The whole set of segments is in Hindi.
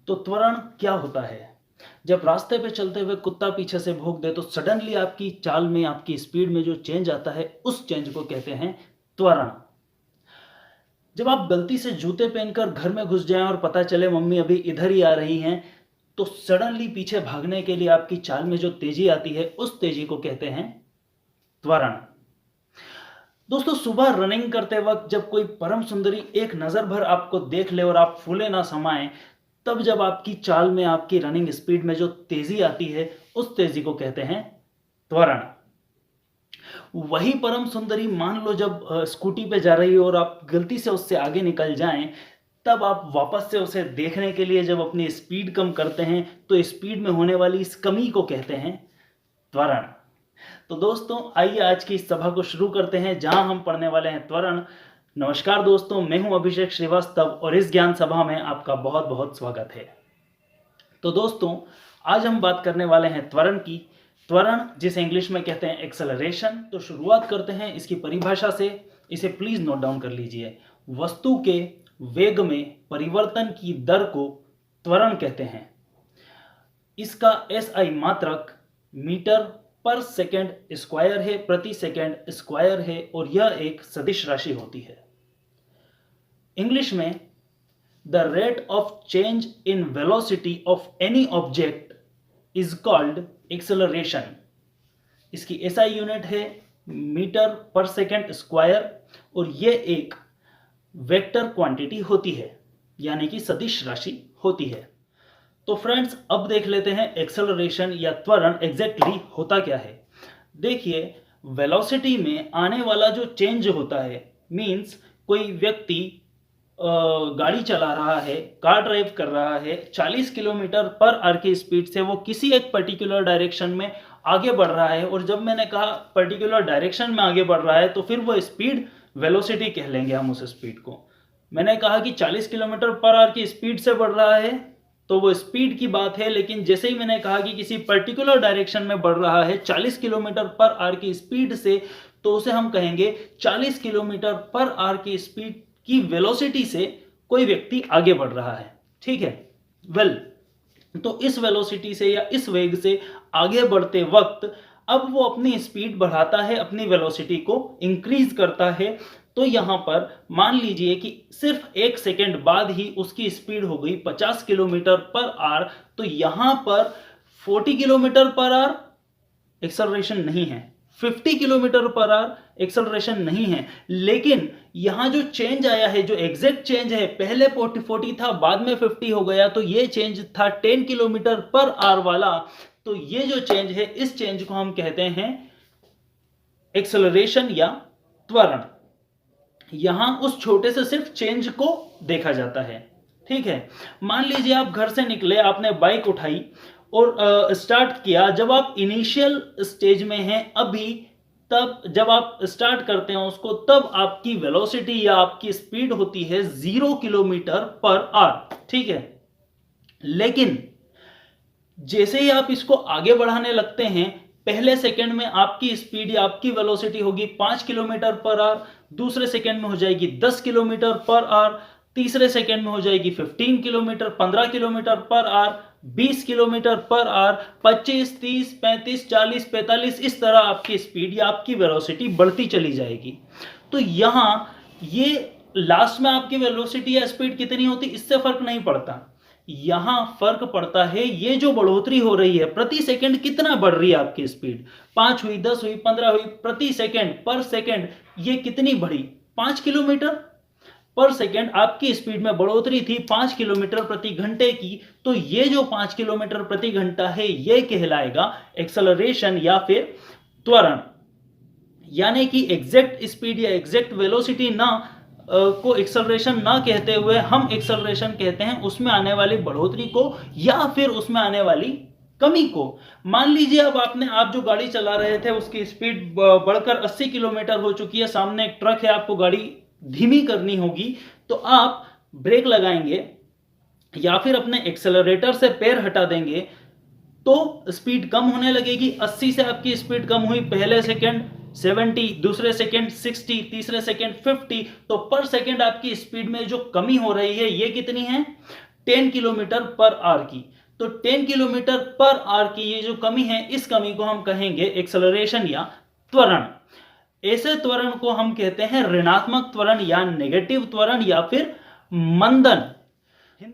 तो त्वरण क्या होता है? जब रास्ते पे चलते हुए कुत्ता पीछे से भौंक दे तो सडनली आपकी चाल में, आपकी स्पीड में जो चेंज आता है, उस चेंज को कहते हैं त्वरण। जब आप गलती से जूते पहनकर घर में घुस जाएं और पता चले मम्मी अभी इधर ही आ रही हैं, तो सडनली पीछे भागने के लिए आपकी चाल में जो तेजी आती है, उस तेजी को कहते हैं त्वरण। दोस्तों, सुबह रनिंग करते वक्त जब कोई परम सुंदरी एक नजर भर आपको देख ले और आप फूले ना समाएं, तब जब आपकी चाल में, आपकी रनिंग स्पीड में जो तेजी आती है, उस तेजी को कहते हैं त्वरण। वही परम सुंदरी मान लो जब स्कूटी पे जा रही हो और आप गलती से उससे आगे निकल जाएं, तब आप वापस से उसे देखने के लिए जब अपनी स्पीड कम करते हैं, तो स्पीड में होने वाली इस कमी को कहते हैं त्वरण। तो दोस्तों, आइए आज की इस सभा को शुरू करते हैं, जहां हम पढ़ने वाले हैं त्वरण। नमस्कार दोस्तों, मैं हूं अभिषेक श्रीवास्तव और इस ज्ञान सभा में आपका बहुत बहुत स्वागत है। तो दोस्तों, आज हम बात करने वाले हैं त्वरण की। त्वरण, जिसे इंग्लिश में कहते हैं एक्सेलरेशन। तो शुरुआत करते हैं इसकी परिभाषा से। इसे प्लीज नोट डाउन कर लीजिए। वस्तु के वेग में परिवर्तन की दर को त्वरण कहते हैं। इसका SI मात्रक मीटर पर सेकेंड स्क्वायर है, प्रति सेकेंड स्क्वायर है, और यह एक सदिश राशि होती है। इंग्लिश में the rate of change in velocity of any object is called acceleration. इसकी SI यूनिट है मीटर पर सेकेंड स्क्वायर, और यह एक वेक्टर क्वांटिटी होती है, यानी कि सदिश राशि होती है। तो फ्रेंड्स, अब देख लेते हैं एक्सेलरेशन या त्वरण एग्जैक्टली होता क्या है। देखिए, वेलोसिटी में आने वाला जो चेंज होता है, मींस कोई व्यक्ति गाड़ी चला रहा है, कार ड्राइव कर रहा है, 40 किलोमीटर पर आवर की स्पीड से वो किसी एक पर्टिकुलर डायरेक्शन में आगे बढ़ रहा है। और जब मैंने कहा पर्टिकुलर डायरेक्शन में आगे बढ़ रहा है, तो फिर वो स्पीड वेलोसिटी कह लेंगे हम उस स्पीड को। मैंने कहा कि 40 किलोमीटर पर आवर की स्पीड से बढ़ रहा है, तो वो स्पीड की बात है। लेकिन जैसे ही मैंने कहा कि किसी पर्टिकुलर डायरेक्शन में बढ़ रहा है 40 किलोमीटर पर आवर की स्पीड से, तो उसे हम कहेंगे 40 किलोमीटर पर आवर की स्पीड की वेलोसिटी से कोई व्यक्ति आगे बढ़ रहा है। ठीक है, तो इस वेलोसिटी से या इस वेग से आगे बढ़ते वक्त अब वो अपनी स्पीड बढ़ाता है, अपनी वेलोसिटी को इंक्रीज करता है। तो यहां पर मान लीजिए कि सिर्फ 1 सेकेंड बाद ही उसकी स्पीड हो गई 50 किलोमीटर पर आवर। तो यहां पर 40 किलोमीटर पर आवर एक्सेलरेशन नहीं है, 50 किलोमीटर पर आवर एक्सेलरेशन नहीं है। लेकिन यहां जो चेंज आया है, जो एग्जैक्ट चेंज है, पहले 40 था, बाद में 50 हो गया, तो ये चेंज था 10 किलोमीटर पर आवर वाला। तो ये जो चेंज है, इस चेंज को हम कहते हैं एक्सेलरेशन या त्वरण। यहां उस छोटे से सिर्फ चेंज को देखा जाता है। ठीक है, मान लीजिए आप घर से निकले, आपने बाइक उठाई और स्टार्ट किया। जब आप इनिशियल स्टेज में हैं अभी, तब जब आप स्टार्ट करते हैं उसको, तब आपकी वेलोसिटी या आपकी स्पीड होती है 0 किलोमीटर पर आवर। ठीक है, लेकिन जैसे ही आप इसको आगे बढ़ाने लगते हैं, पहले सेकंड में आपकी स्पीड या आपकी वेलोसिटी होगी 5 किलोमीटर पर आवर, दूसरे सेकंड में हो जाएगी 10 किलोमीटर पर आवर, तीसरे सेकंड में हो जाएगी 15 kilometre 15 kilometre per hour, 20 kilometre per hour, 25, 30, 35, 40, 45, इस तरह आपकी स्पीड या आपकी वेलोसिटी बढ़ती चली जाएगी। तो यहां ये लास्ट में आपकी वेलोसिटी या स्पीड कितनी होती, इससे फर्क नहीं पड़ता। यहां फर्क पड़ता है ये जो बढ़ोतरी हो रही है, प्रति सेकंड कितना बढ़ रही है आपकी स्पीड, 5 हुई, 10 हुई, 15 हुई, प्रति सेकंड, पर सेकंड ये कितनी बढ़ी, 5 किलोमीटर पर सेकंड आपकी स्पीड में बढ़ोतरी थी 5 किलोमीटर प्रति घंटे की। तो ये जो 5 किलोमीटर प्रति घंटा है, ये कहलाएगा एक्सेलरेशन या फिर त्वरण। यानी कि एग्जैक्ट स्पीड या एग्जैक्ट वेलोसिटी को एक्सेलरेशन ना कहते हुए हम एक्सेलरेशन कहते हैं उसमें आने वाली बढ़ोतरी को या फिर उसमें आने वाली कमी को। मान लीजिए अब आप जो गाड़ी चला रहे थे उसकी स्पीड बढ़कर 80 किलोमीटर हो चुकी है, सामने एक ट्रक है, आपको गाड़ी धीमी करनी होगी, तो आप ब्रेक लगाएंगे या फिर अपने एक्सेलरेटर से पैर हटा देंगे, तो स्पीड कम होने लगेगी। 80 से आपकी स्पीड कम हुई, पहले सेकंड 70, दूसरे सेकंड 60, तीसरे सेकंड 50, तो पर सेकंड आपकी स्पीड में जो कमी हो रही है ये कितनी है, 10 किलोमीटर पर आवर की। तो 10 किलोमीटर पर आवर की ये जो कमी है, इस कमी को हम कहेंगे एक्सेलरेशन या त्वरण। ऐसे त्वरण को हम कहते हैं ऋणात्मक त्वरण या नेगेटिव त्वरण या फिर मंदन।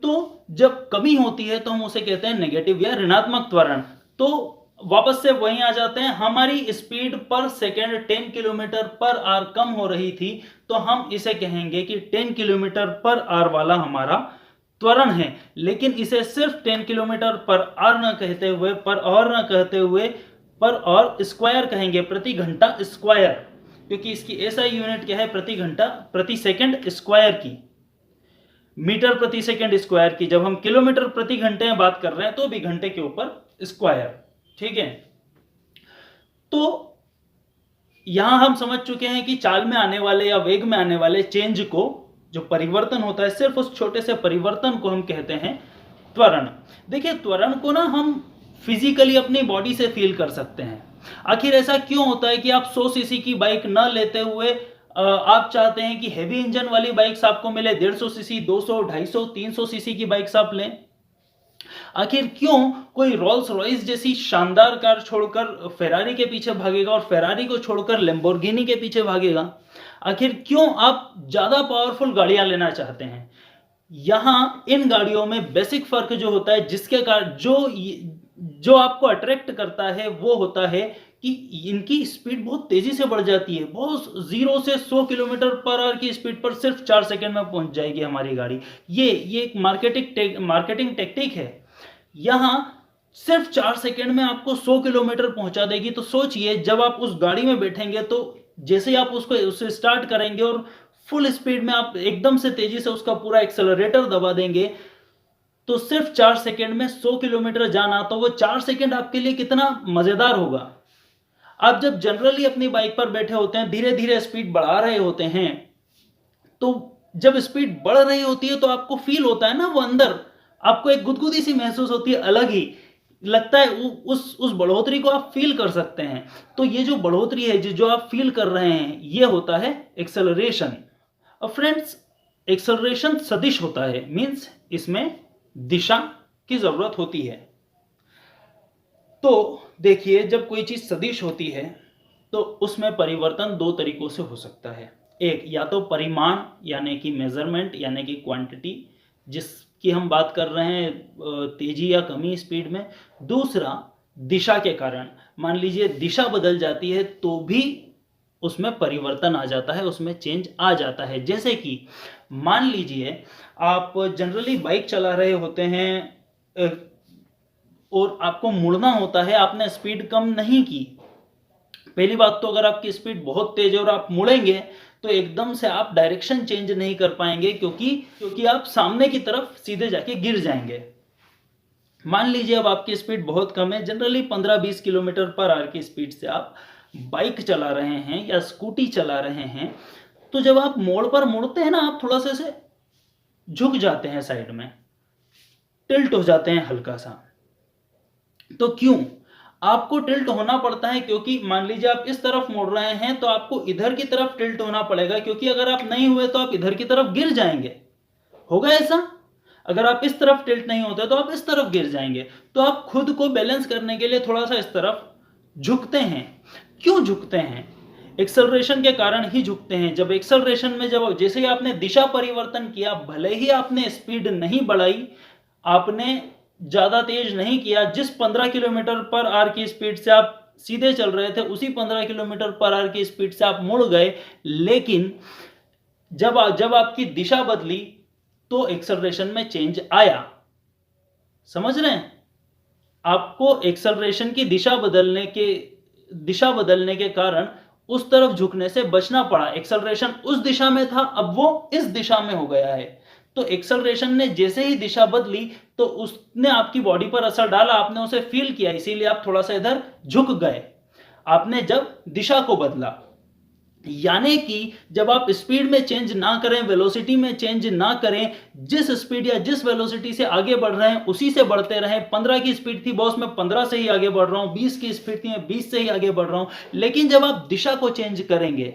तो जब कमी होती है तो हम उसे कहते हैं नेगेटिव या ऋणात्मक त्वरण। तो वापस से वहीं आ जाते हैं, हमारी स्पीड पर सेकेंड 10 किलोमीटर पर आवर कम हो रही थी, तो हम इसे कहेंगे कि 10 किलोमीटर पर आवर वाला हमारा त्वरण है। लेकिन इसे सिर्फ 10 किलोमीटर पर आवर न कहते हुए, पर आवर न कहते हुए, पर आवर स्क्वायर कहेंगे, प्रति घंटा स्क्वायर, क्योंकि इसकी एसआई यूनिट क्या है, प्रति घंटा प्रति सेकंड स्क्वायर की, मीटर प्रति सेकंड स्क्वायर की। जब हम किलोमीटर प्रति घंटे में बात कर रहे हैं तो भी घंटे के ऊपर स्क्वायर, ठीक है। तो यहां हम समझ चुके हैं कि चाल में आने वाले या वेग में आने वाले चेंज को, जो परिवर्तन होता है, सिर्फ उस छोटे से परिवर्तन को हम कहते हैं त्वरण। देखिए, त्वरण को ना हम फिजिकली अपनी बॉडी से फील कर सकते हैं। आखिर ऐसा क्यों होता है कि आप 100 सीसी की बाइक न लेते हुए आप चाहते हैं कि हेवी इंजन वाली बाइक्स आपको मिले, 150 सीसी, 200, 250, 300 सीसी की बाइक्स आप लें? आखिर क्यों कोई रोल्स रॉयस जैसी शानदार कार छोड़कर फेरारी के पीछे भागेगा और फेरारी को छोड़कर लैम्बोर्गिनी के पीछे भागेगा? आखिर क्यों आप ज्यादा पावरफुल गाड़ियां लेना चाहते हैं? यहां इन गाड़ियों में बेसिक फर्क जो होता है, जिसके कारण जो आपको अट्रैक्ट करता है, वो होता है कि इनकी स्पीड बहुत तेजी से बढ़ जाती है। बहुत 0 से 100 किलोमीटर पर आवर की स्पीड पर सिर्फ 4 सेकंड में पहुंच जाएगी हमारी गाड़ी। ये एक मार्केटिंग टेक्निक है। यहां सिर्फ 4 सेकंड में आपको 100 किलोमीटर पहुंचा देगी। तो सोचिए, जब आप उस गाड़ी में बैठेंगे तो जैसे ही आप उसे स्टार्ट करेंगे और फुल स्पीड में आप एकदम से तेजी से उसका पूरा एक्सेलरेटर दबा देंगे, तो सिर्फ 4 सेकंड में 100 किलोमीटर जाना, तो वो 4 सेकंड आपके लिए कितना मजेदार होगा। आप जब जनरली अपनी बाइक पर बैठे होते हैं, धीरे धीरे स्पीड बढ़ा रहे होते हैं, तो जब स्पीड बढ़ रही होती है तो आपको फील होता है ना, वो अंदर आपको एक गुदगुदी सी महसूस होती है, अलग ही लगता है। उस बढ़ोतरी को आप फील कर सकते हैं। तो ये जो बढ़ोतरी है, जो आप फील कर रहे हैं, ये होता है एक्सेलरेशन। अब फ्रेंड्स, एक्सेलरेशन सदिश होता है, मींस इसमें दिशा की जरूरत होती है। तो देखिए, जब कोई चीज सदिश होती है तो उसमें परिवर्तन 2 तरीकों से हो सकता है। एक, या तो परिमाण यानी कि मेजरमेंट यानी कि क्वांटिटी, जिसकी हम बात कर रहे हैं तेजी या कमी स्पीड में। दूसरा, दिशा के कारण। मान लीजिए दिशा बदल जाती है तो भी उसमें परिवर्तन आ जाता है, उसमें चेंज आ जाता है। जैसे कि मान लीजिए आप जनरली बाइक चला रहे होते हैं और आपको मुड़ना होता है, आपने स्पीड कम नहीं की। पहली बात तो, अगर आपकी स्पीड बहुत तेज है और आप मुड़ेंगे तो एकदम से आप डायरेक्शन चेंज नहीं कर पाएंगे, क्योंकि आप सामने की तरफ सीधे जाके गिर जाएंगे। मान लीजिए अब आपकी स्पीड बहुत कम है, जनरली 15-20 किलोमीटर पर आवर की स्पीड से आप बाइक चला रहे हैं या स्कूटी चला रहे हैं। तो जब आप मोड़ पर मुड़ते हैं ना, आप थोड़ा सा से झुक जाते हैं, साइड में टिल्ट हो जाते हैं हल्का सा। तो क्यों आपको टिल्ट होना पड़ता है? क्योंकि मान लीजिए आप इस तरफ मुड़ रहे हैं तो आपको इधर की तरफ टिल्ट होना पड़ेगा, क्योंकि अगर आप नहीं हुए तो आप इधर की तरफ गिर जाएंगे। होगा ऐसा? अगर आप इस तरफ टिल्ट नहीं होते तो आप इस तरफ गिर जाएंगे। तो आप खुद को बैलेंस करने के लिए थोड़ा सा इस तरफ झुकते हैं। क्यों झुकते हैं? एक्सेलरेशन के कारण ही झुकते हैं। जब एक्सेलरेशन में जैसे ही आपने दिशा परिवर्तन किया, भले ही आपने स्पीड नहीं बढ़ाई, आपने ज्यादा तेज नहीं किया, जिस 15 किलोमीटर पर आवर की स्पीड से आप सीधे चल रहे थे, उसी 15 किलोमीटर पर आवर की स्पीड से आप मुड़ गए, लेकिन जब आपकी दिशा बदली तो एक्सेलरेशन में चेंज आया। समझ रहे हैं? आपको एक्सेलरेशन की दिशा बदलने के कारण उस तरफ झुकने से बचना पड़ा। एक्सेलरेशन उस दिशा में था, अब वो इस दिशा में हो गया है। तो एक्सेलरेशन ने जैसे ही दिशा बदली तो उसने आपकी बॉडी पर असर डाला, आपने उसे फील किया, इसीलिए आप थोड़ा सा इधर झुक गए, आपने जब दिशा को बदला। यानी कि जब आप स्पीड में चेंज ना करें, वेलोसिटी में चेंज ना करें, जिस स्पीड या जिस वेलोसिटी से आगे बढ़ रहे हैं उसी से बढ़ते रहें। 15 की स्पीड थी बॉस, मैं 15 से ही आगे बढ़ रहा हूं, 20 की स्पीड थी मैं 20 से ही आगे बढ़ रहा हूं। लेकिन जब आप दिशा को चेंज करेंगे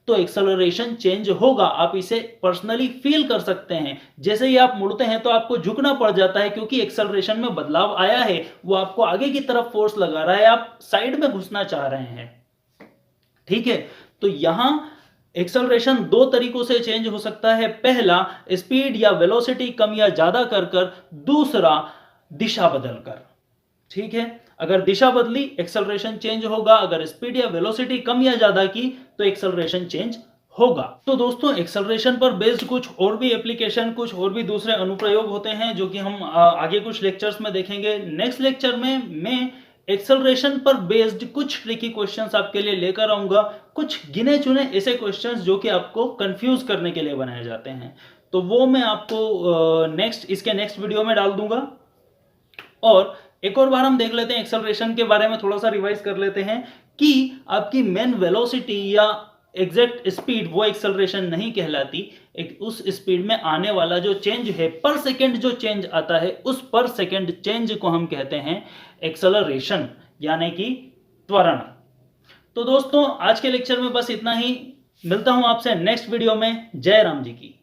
तो एक्सेलरेशन चेंज होगा। आप इसे पर्सनली फील कर सकते हैं। जैसे ही आप मुड़ते हैं तो आपको झुकना पड़ जाता है, क्योंकि एक्सेलरेशन में बदलाव आया है, वो आपको आगे की तरफ फोर्स लगा रहा है, आप साइड में घुसना चाह रहे हैं। ठीक है, तो यहां एक्सेलरेशन दो तरीकों से चेंज हो सकता है। पहला, स्पीड या वेलोसिटी कम या ज्यादा कर कर, दूसरा दिशा बदलकर। ठीक है, अगर दिशा बदली एक्सेलरेशन चेंज होगा, अगर स्पीड या वेलोसिटी कम या ज्यादा की तो एक्सेलरेशन चेंज होगा। तो दोस्तों, एक्सेलरेशन पर बेस्ड कुछ और भी एप्लीकेशन, कुछ और भी दूसरे अनुप्रयोग होते हैं जो कि हम आगे कुछ लेक्चर्स में देखेंगे। नेक्स्ट लेक्चर में मैं एक्सेलरेशन पर बेस्ड कुछ ट्रिकी क्वेश्चंस आपके लिए लेकर आऊंगा, कुछ गिने चुने ऐसे क्वेश्चंस जो कि आपको कंफ्यूज करने के लिए बनाए जाते हैं। तो वो मैं आपको इसके नेक्स्ट वीडियो में डाल दूंगा। और एक और बार हम देख लेते हैं एक्सेलरेशन के बारे में, थोड़ा सा रिवाइज कर लेते हैं कि आपकी मेन वेलोसिटी या एग्जैक्ट स्पीड वो एक्सेलरेशन नहीं कहलाती। एक उस स्पीड में आने वाला जो चेंज है, पर सेकंड जो चेंज आता है, उस पर सेकंड चेंज को हम कहते हैं एक्सेलरेशन, यानी कि त्वरण। तो दोस्तों, आज के लेक्चर में बस इतना ही। मिलता हूं आपसे नेक्स्ट वीडियो में। जय राम जी की।